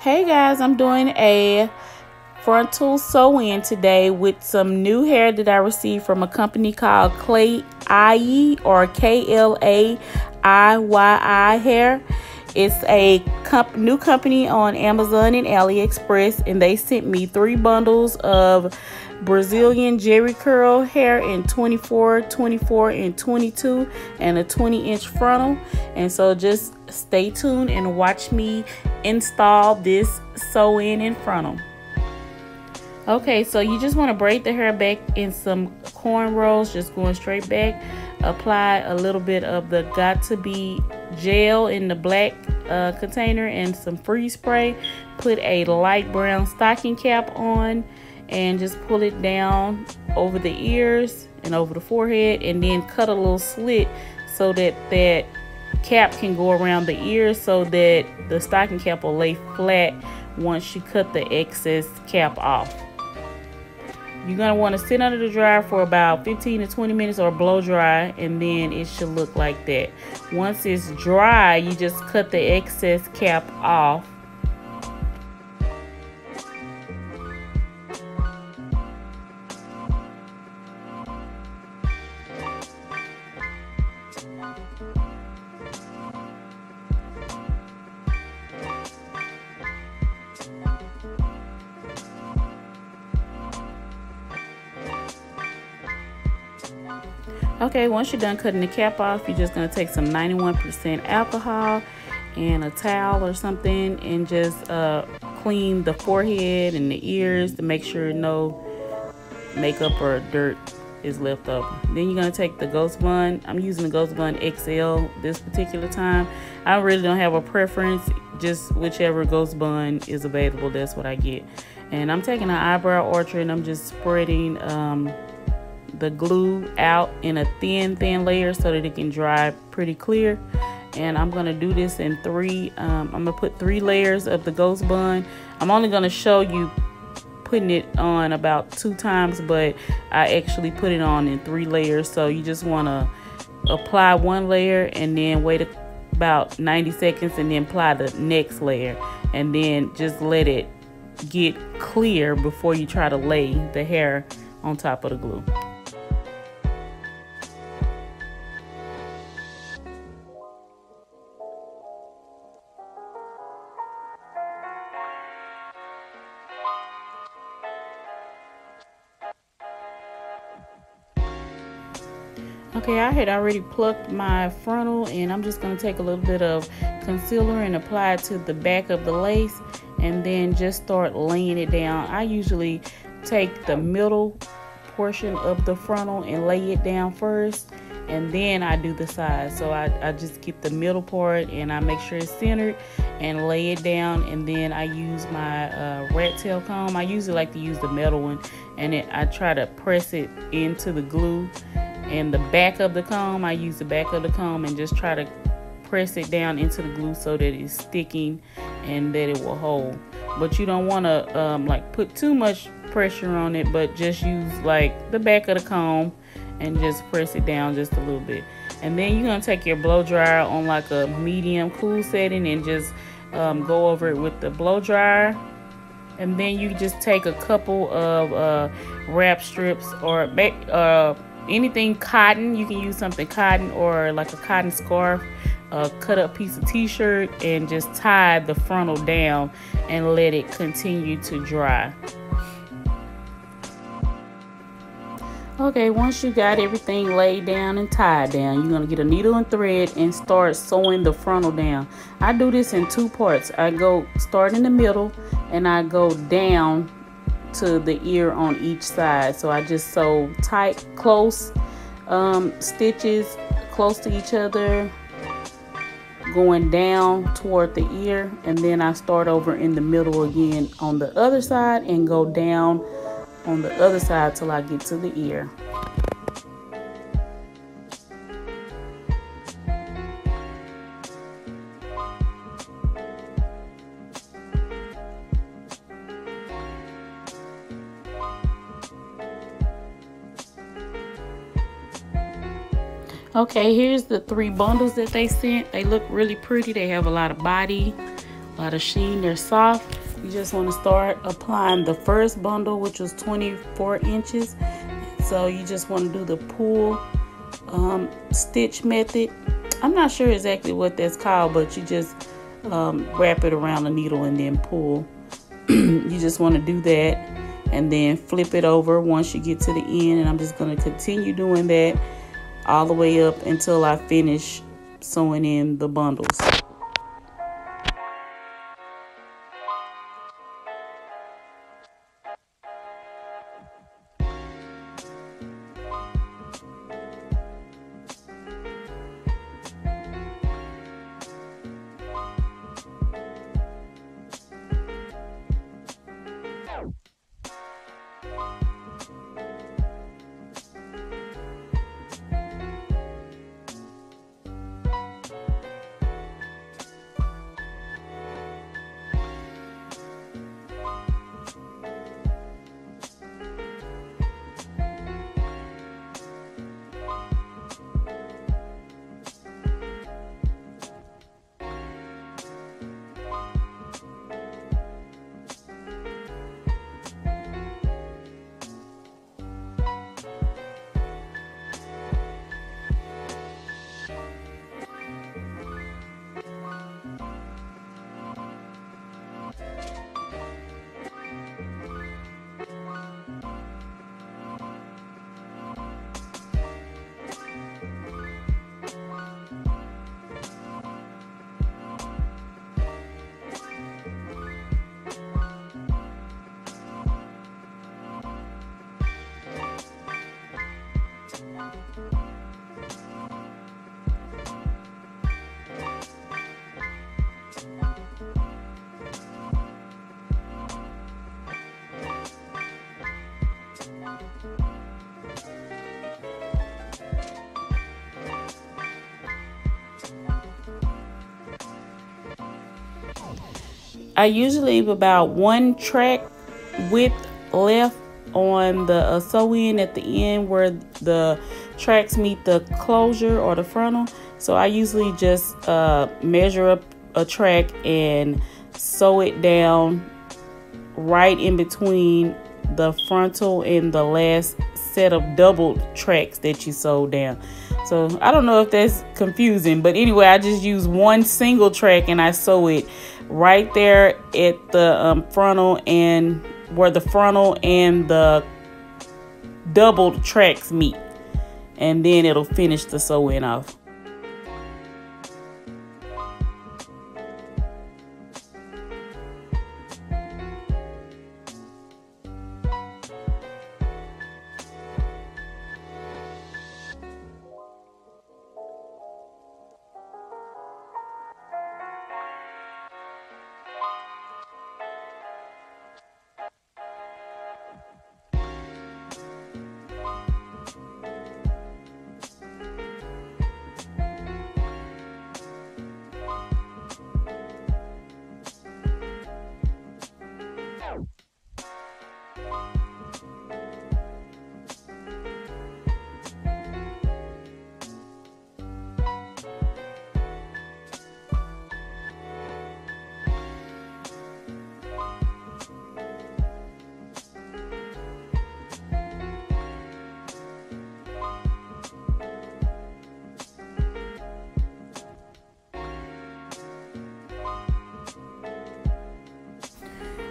Hey guys, I'm doing a frontal sew-in today with some new hair that I received from a company called Klaiyi or Klaiyi hair. It's a new company on Amazon and AliExpress, and they sent me 3 bundles of Brazilian jerry curl hair in 24, 24, and 22, and a 20-inch frontal. And so just stay tuned and watch me install this sew-in frontal. Okay, so you just want to braid the hair back in some cornrows, just going straight back. Apply a little bit of the Got To Be gel in the black container and some freeze spray. Put a light brown stocking cap on and just pull it down over the ears and over the forehead, and then cut a little slit so that that cap can go around the ears, so that the stocking cap will lay flat once you cut the excess cap off. You're going to want to sit under the dryer for about 15 to 20 minutes or blow dry, and then it should look like that. Once it's dry, you just cut the excess cap off. Okay, once you're done cutting the cap off, you're just going to take some 91% alcohol and a towel or something and just clean the forehead and the ears to make sure no makeup or dirt is left over. Then you're going to take the Ghost Bun. I'm using the Ghost Bun XL this particular time. I really don't have a preference, just whichever Ghost Bun is available, that's what I get. And I'm taking an eyebrow archer and I'm just spreading the glue out in a thin layer so that it can dry pretty clear. And I'm gonna do this in 3. I'm gonna put 3 layers of the Ghost Bun. I'm only gonna show you putting it on about 2 times, but I actually put it on in 3 layers. So you just want to apply 1 layer and then wait about 90 seconds and then apply the next layer, and then just let it get clear before you try to lay the hair on top of the glue. Okay, I had already plucked my frontal, and I'm just going to take a little bit of concealer and apply it to the back of the lace, and then just start laying it down. I usually take the middle portion of the frontal and lay it down first, and then I do the sides. So I just get the middle part and I make sure it's centered and lay it down, and then I use my rat tail comb. I usually like to use the metal one, and I try to press it into the glue. And the back of the comb, I use the back of the comb and just try to press it down into the glue so that it's sticking and that it will hold. But you don't want to like put too much pressure on it, but just use like the back of the comb and just press it down just a little bit. And then you're gonna take your blow dryer on like a medium cool setting and just go over it with the blow dryer. And then you just take a couple of wrap strips or anything cotton. You can use something cotton or like a cotton scarf, cut up piece of t-shirt, and just tie the frontal down and let it continue to dry. Okay, once you got everything laid down and tied down, you're going to get a needle and thread and start sewing the frontal down. I do this in 2 parts. I go start in the middle and I go down to the ear on each side. So I just sew tight, close stitches close to each other, going down toward the ear, and then I start over in the middle again on the other side and go down on the other side till I get to the ear. Okay, here's the 3 bundles that they sent. They look really pretty. They have a lot of body, by the sheen. They're soft. You just want to start applying the first bundle, which was 24 inches. So you just want to do the pull stitch method. I'm not sure exactly what that's called, but you just wrap it around the needle and then pull. You just want to do that and then flip it over once you get to the end, and I'm just going to continue doing that all the way up until I finish sewing in the bundles. I usually leave about 1 track width left on the sew in at the end where the tracks meet the closure or the frontal. So I usually just measure up a track and sew it down right in between the frontal and the last set of doubled tracks that you sewed down. So I don't know if that's confusing, but anyway, I just use 1 single track and I sew it right there at the frontal, and where the frontal and the doubled tracks meet, and then it'll finish the sew-in off.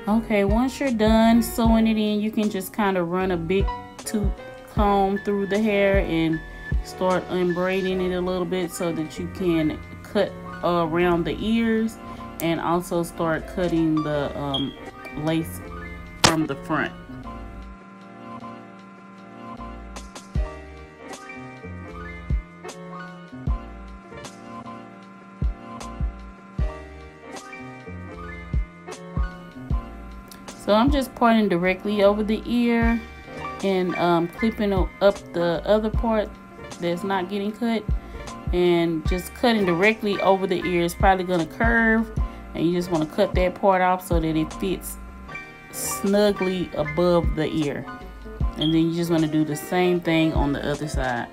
Okay, once you're done sewing it in, you can just kind of run a big tooth comb through the hair and start unbraiding it a little bit so that you can cut around the ears, and also start cutting the lace from the front. So I'm just pointing directly over the ear and clipping up the other part that's not getting cut, and just cutting directly over the ear is probably going to curve, and you just want to cut that part off so that it fits snugly above the ear. And then you just want to do the same thing on the other side.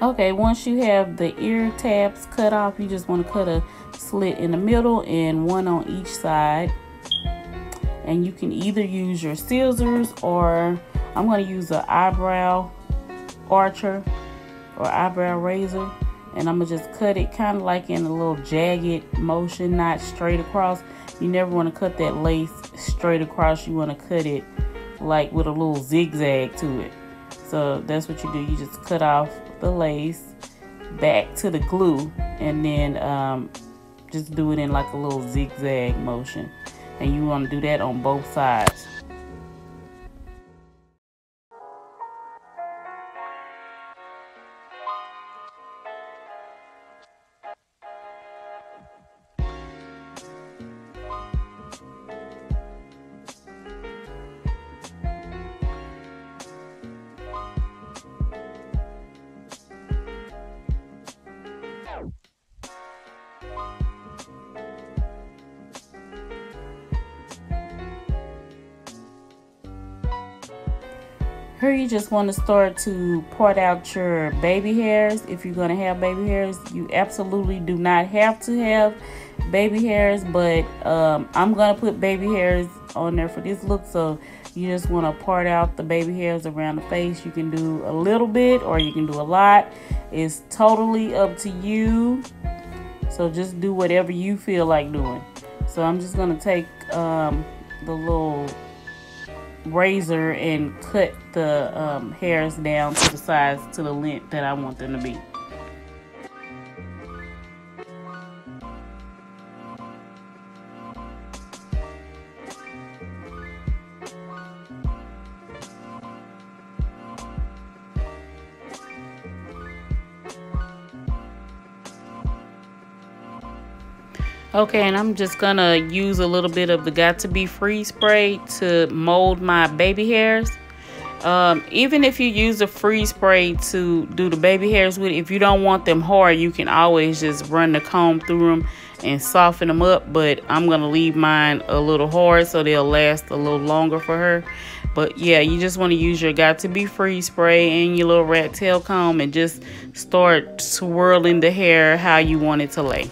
Okay, once you have the ear tabs cut off, you just want to cut a slit in the middle and one on each side. And you can either use your scissors, or I'm going to use an eyebrow archer or eyebrow razor. And I'm going to just cut it kind of like in a little jagged motion, not straight across. You never want to cut that lace straight across. You want to cut it like with a little zigzag to it. So that's what you do. You just cut off the lace back to the glue, and then just do it in like a little zigzag motion. And you want to do that on both sides. Here you just want to start to part out your baby hairs. If you're going to have baby hairs, you absolutely do not have to have baby hairs, but I'm going to put baby hairs on there for this look. So you just want to part out the baby hairs around the face. You can do a little bit or you can do a lot. It's totally up to you. So just do whatever you feel like doing. So I'm just going to take the little razor and cut the hairs down to the size, to the length that I want them to be. Okay, and I'm just gonna use a little bit of the Got to Be Free spray to mold my baby hairs. Even if you use a free spray to do the baby hairs with, if you don't want them hard, you can always just run the comb through them and soften them up. But I'm gonna leave mine a little hard so they'll last a little longer for her. But yeah, you just want to use your Got to Be Free spray and your little rat tail comb and just start swirling the hair how you want it to lay.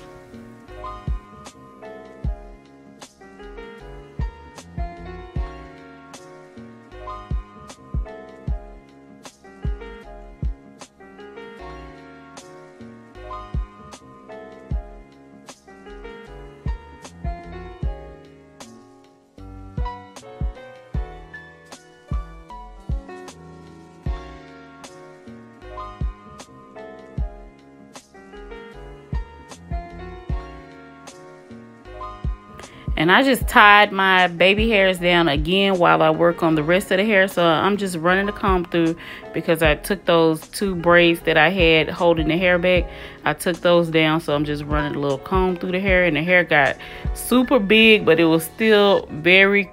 And I just tied my baby hairs down again while I work on the rest of the hair. So I'm just running the comb through because I took those two braids that I had holding the hair back. I took those down, so I'm just running a little comb through the hair. And the hair got super big, but it was still very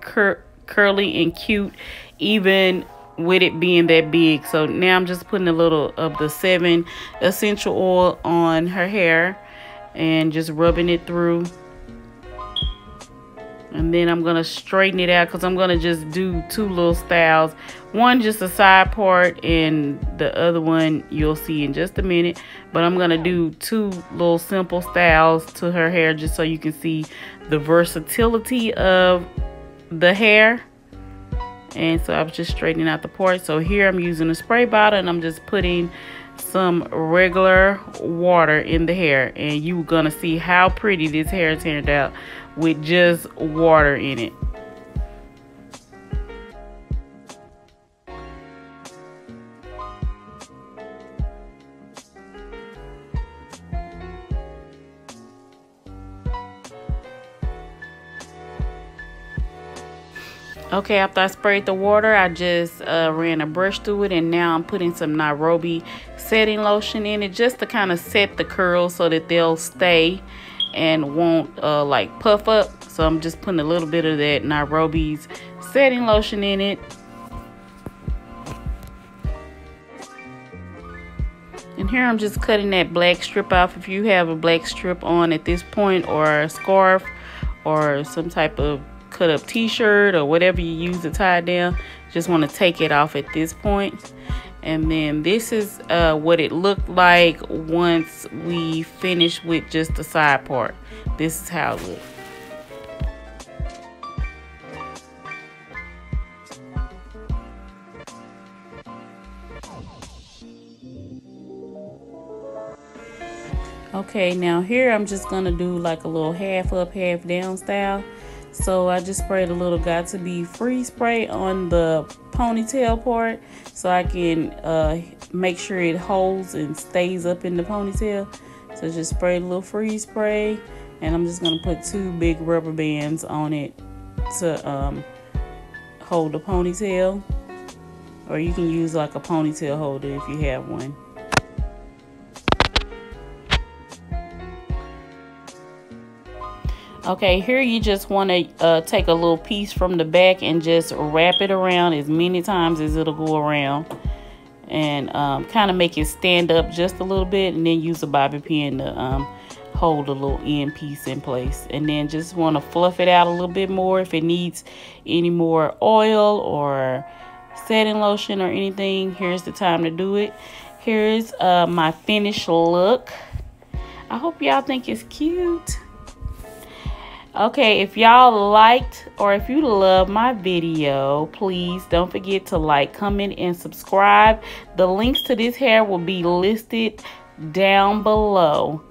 curly and cute, even with it being that big. So now I'm just putting a little of the 7 essential oil on her hair and just rubbing it through. And then I'm going to straighten it out because I'm going to just do 2 little styles. One just a side part and the other one you'll see in just a minute. But I'm going to do 2 little simple styles to her hair just so you can see the versatility of the hair. And so I was just straightening out the part. So here I'm using a spray bottle and I'm just putting some regular water in the hair. And you're going to see how pretty this hair turned out with just water in it. Okay, after I sprayed the water, I just ran a brush through it, and now I'm putting some Nairobi setting lotion in it just to kind of set the curls so that they'll stay and won't like puff up. So I'm just putting a little bit of that Nairobi's setting lotion in it. And here I'm just cutting that black strip off. If you have a black strip on at this point, or a scarf, or some type of cut up t-shirt, or whatever you use to tie it down, just want to take it off at this point. And then this is what it looked like once we finished with just the side part. This is how it looked. Okay, now here I'm just gonna do like a little half up, half down style. So I just sprayed a little Got To Be Free spray on the ponytail part so I can make sure it holds and stays up in the ponytail. So just spray a little free spray, and I'm just gonna put 2 big rubber bands on it to hold the ponytail, or you can use like a ponytail holder if you have one. Okay, here you just want to take a little piece from the back and just wrap it around as many times as it'll go around, and kind of make it stand up just a little bit, and then use a bobby pin to hold a little end piece in place. And then just want to fluff it out a little bit more if it needs any more oil or setting lotion or anything. Here's the time to do it. Here's my finished look. I hope y'all think it's cute. Okay, if y'all liked or if you love my video, please don't forget to like, comment, and subscribe. The links to this hair will be listed down below.